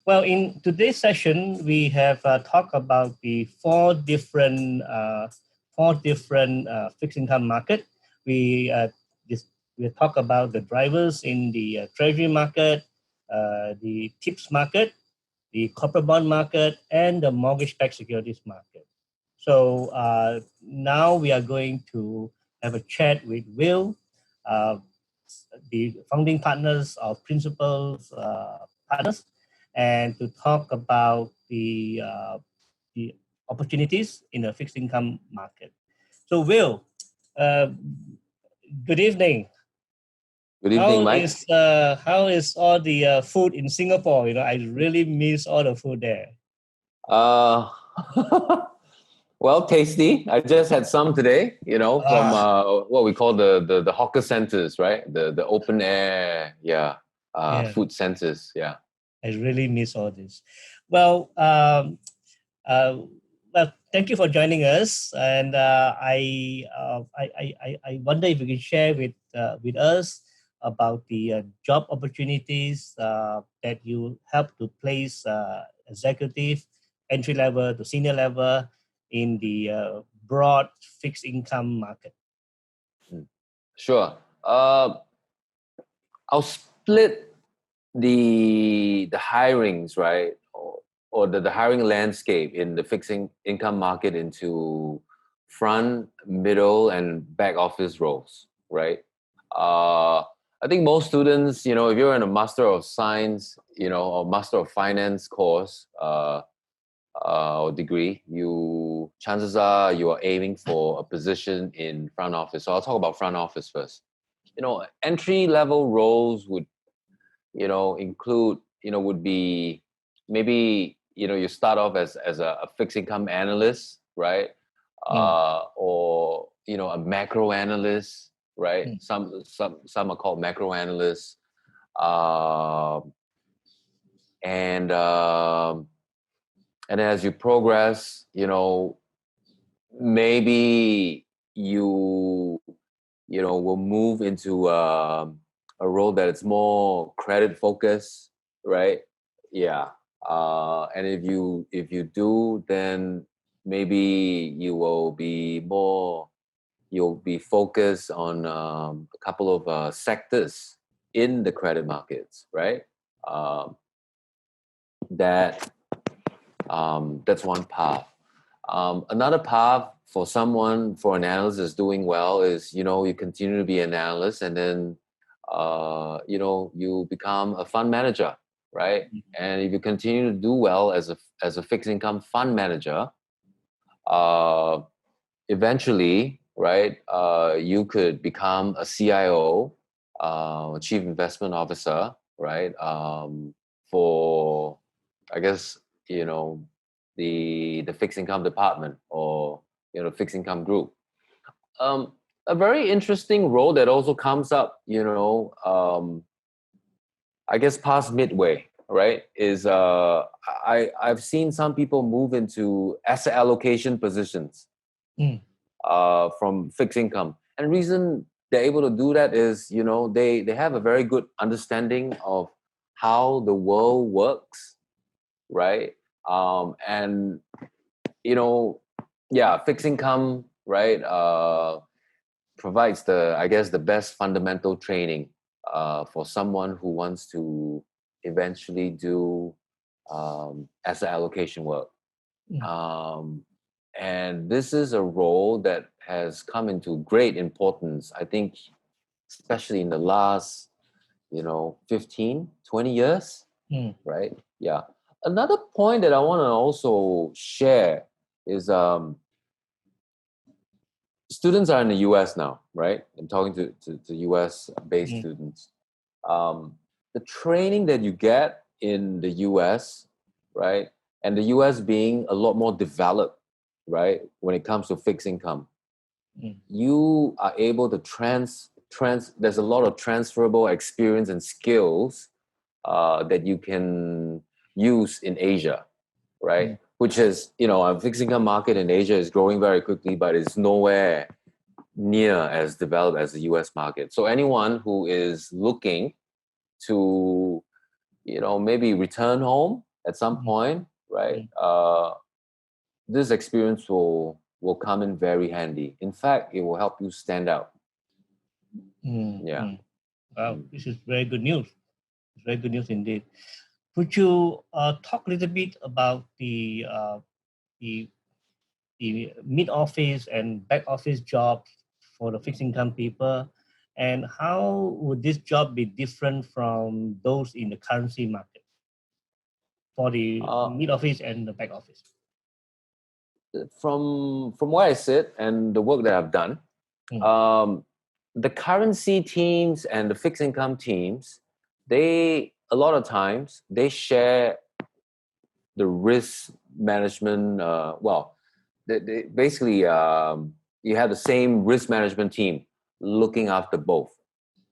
Well, in today's session, we have talked about the four different fixed income market. We just we talk about the drivers in the treasury market, the TIPS market, the corporate bond market, and the mortgage-backed securities market. So now we are going to have a chat with Will, uh, the founding partners of Principals Partners, and to talk about the opportunities in the fixed income market. So, Will, uh, good evening. Good evening, Mike. How is all the food in Singapore? I really miss all the food there. Uh, well, tasty. I just had some today, from what we call the hawker centers, right? The open air, food centers, yeah. I really miss all this. Well, well, thank you for joining us, and I wonder if you can share with us about the job opportunities that you help to place executive entry level to senior level in the broad fixed income market. Sure. I'll split the hirings, right, or the hiring landscape in the fixed income market into front, middle, and back office roles, right? I think most students, if you're in a Master of Science, or Master of Finance course or degree, chances are you are aiming for a position in front office. So I'll talk about front office first. Entry level roles would, include, would be maybe, you start off as a fixed income analyst, right? Or, a macro analyst, right? Some are called macro analysts. And as you progress, maybe you will move into a role that is more credit focused, right? Yeah. And if you do, then maybe you'll be focused on a couple of sectors in the credit markets, right? That's one path. Another path for an analyst is doing well is, you continue to be an analyst, and then you become a fund manager, right? Mm-hmm. And if you continue to do well as a fixed income fund manager, eventually, right, you could become a CIO, Chief Investment Officer, right? For, I guess, the fixed income department or fixed income group. A very interesting role that also comes up, I guess past midway, right, is I've seen some people move into asset allocation positions from fixed income. And the reason they're able to do that is, they have a very good understanding of how the world works, right? And, fixed income, right, provides the best fundamental training for someone who wants to eventually do asset allocation work. And this is a role that has come into great importance, I think, especially in the last, 15, 20 years, right? Yeah. Another point that I want to also share is students are in the US now, right? I'm talking to US-based students. The training that you get in the US, right, and the US being a lot more developed, right, when it comes to fixed income, you are able to there's a lot of transferable experience and skills that you can use in Asia, right? Which is, a fixed income market in Asia is growing very quickly, but it's nowhere near as developed as the US market. So anyone who is looking to, maybe return home at some point, right? Mm. This experience will come in very handy. In fact, it will help you stand out. Mm. Yeah. Mm. Wow, Mm. this is very good news. It's very good news indeed. Would you talk a little bit about the the mid office and back office jobs for the fixed income people, and how would this job be different from those in the currency market for the Uh, mid office and the back office? from where I sit and the work that I've done, Mm. the currency teams and the fixed income teams, they a lot of times they share the risk management. They basically you have the same risk management team looking after both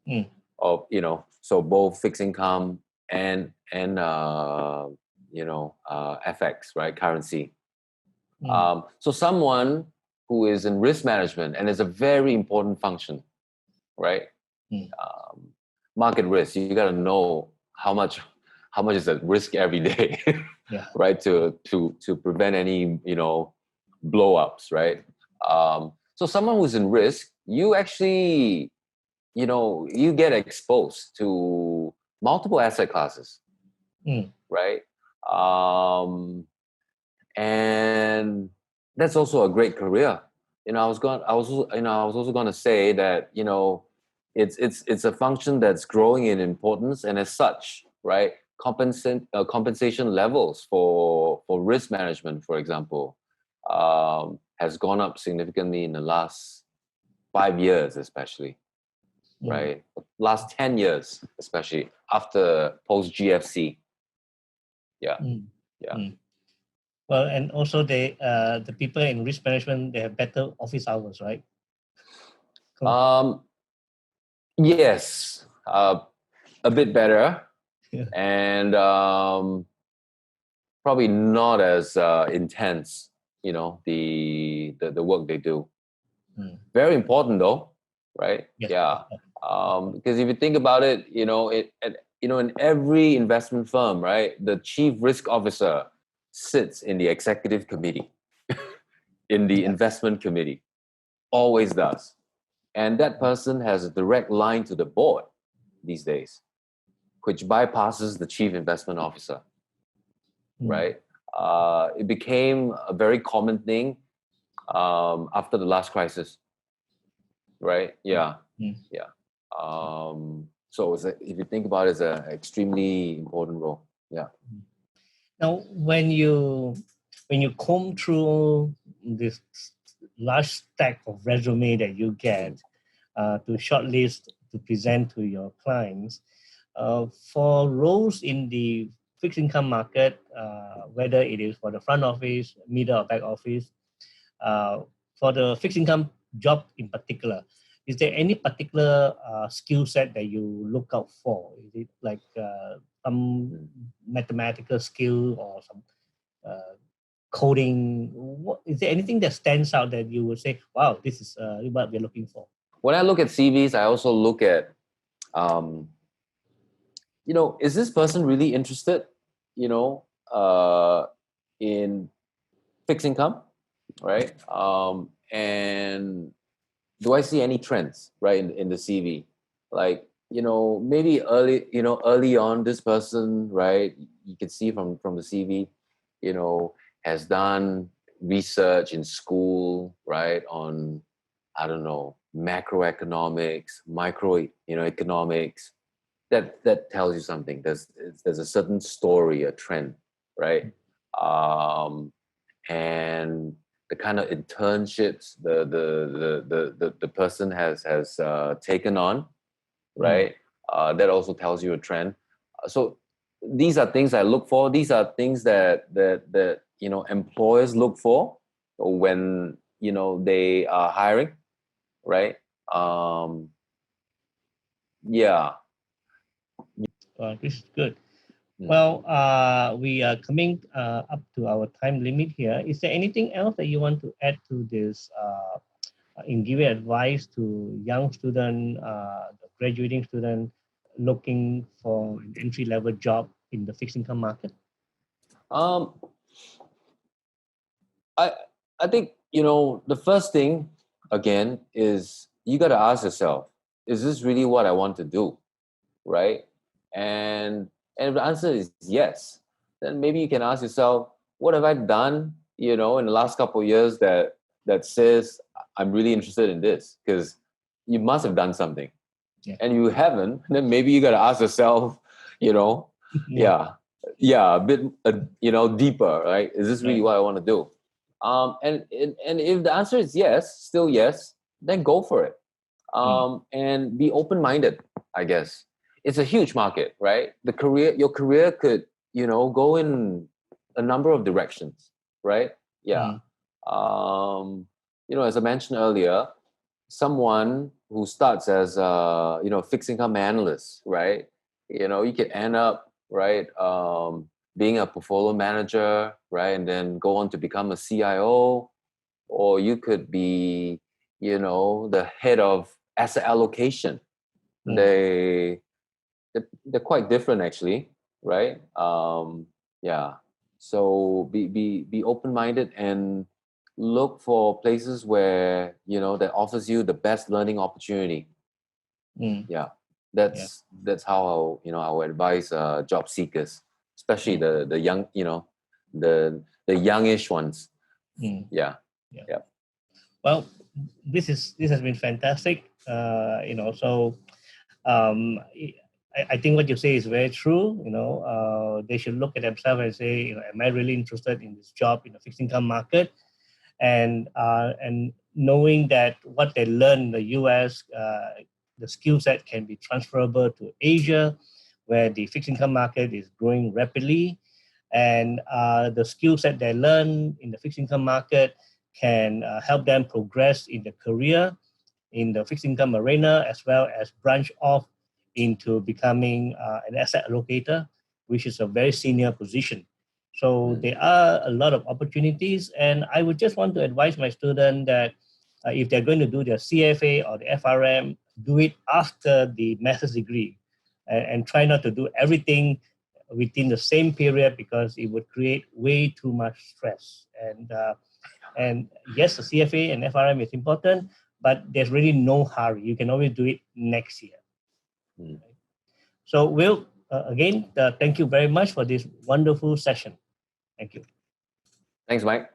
Mm. of so both fixed income and FX, right, currency. Mm. So someone who is in risk management, and it's a very important function, right? Mm. Market risk. You got to know how much is at risk every day, Yeah. right? To prevent any blow ups, right? So someone who's in risk, you actually you get exposed to multiple asset classes, Mm. right? And that's also a great career. I was also going to say that it's a function that's growing in importance, and as such, right, compensation levels for risk management, for example, has gone up significantly in the last 5 years, especially, Mm. right? Last 10 years, especially after post GFC. Yeah, Mm. yeah. Mm. Well, and also the people in risk management, they have better office hours, right? Um, yes, a bit better, Yeah. and probably not as intense. The work they do. Mm. Very important though, right? Yes. Yeah, Of course. because if you think about it, in every investment firm, right, the chief risk officer sits in the executive committee, in the Yeah. investment committee, always does, and that person has a direct line to the board these days, which bypasses the chief investment officer, Mm. right? It became a very common thing after the last crisis, right? Yeah, Mm. yeah. So if you think about it, it's an extremely important role. Yeah. Now, when you comb through this large stack of resume that you get to shortlist to present to your clients, for roles in the fixed income market, whether it is for the front office, middle or back office, uh, for the fixed income job in particular, is there any particular skill set that you look out for? Is it like some mathematical skill or some coding? Is there anything that stands out that you would say, wow, this is what we're looking for? When I look at CVs, I also look at, um, is this person really interested, you know, uh, in fixed income, right? And do I see any trends, right, in the CV? Like, maybe early on, this person, right, you can see from the CV, you know, has done research in school, right, on, I don't know, macroeconomics, economics. That tells you something. There's a certain story, a trend, right? Um, and the kind of internships the person has taken on, Mm. right? That also tells you a trend. So these are things I look for. These are things that employers look for when they are hiring, right? Um, yeah. This is good. Mm. Well, we are coming up to our time limit here. Is there anything else that you want to add to this in giving advice to young student, graduating student looking for an entry level job in the fixed income market? Um, I I think the first thing again is you got to ask yourself, is this really what I want to do, right? And if the answer is yes, then maybe you can ask yourself, what have I done, in the last couple of years that says I'm really interested in this? Because you must have done something, Yeah. and you haven't. Then maybe you got to ask yourself, Yeah. yeah, a bit, deeper, right? Is this really Right. what I want to do? And if the answer is yes, still yes, then go for it. And be open-minded, I guess. It's a huge market, right? Your career could, go in a number of directions, right? Yeah. Mm. As I mentioned earlier, someone who starts as fixed income analyst, right? You could end up, right, being a portfolio manager, right, and then go on to become a CIO, or you could be, the head of asset allocation. Mm. They're quite different, actually, right? Yeah. So be open minded and look for places where that offers you the best learning opportunity. Mm. Yeah, Yeah. that's how I would advise job seekers, especially Mm. the young, the youngish ones. Mm. Yeah. Yeah. Yeah. Well, this has been fantastic. So I think what you say is very true. They should look at themselves and say, am I really interested in this job in the fixed income market? And knowing that what they learn in the US, the skill set can be transferable to Asia, where the fixed income market is growing rapidly, and the skill set they learn in the fixed income market can help them progress in their career in the fixed income arena, as well as branch off into becoming an asset allocator, which is a very senior position. So there are a lot of opportunities, and I would just want to advise my student that if they're going to do their CFA or the FRM, do it after the master's degree, and try not to do everything within the same period, because it would create way too much stress. And yes, the CFA and FRM is important, but there's really no hurry. You can always do it next year. Mm. So, Will, again, thank you very much for this wonderful session. Thank you. Thanks, Mike.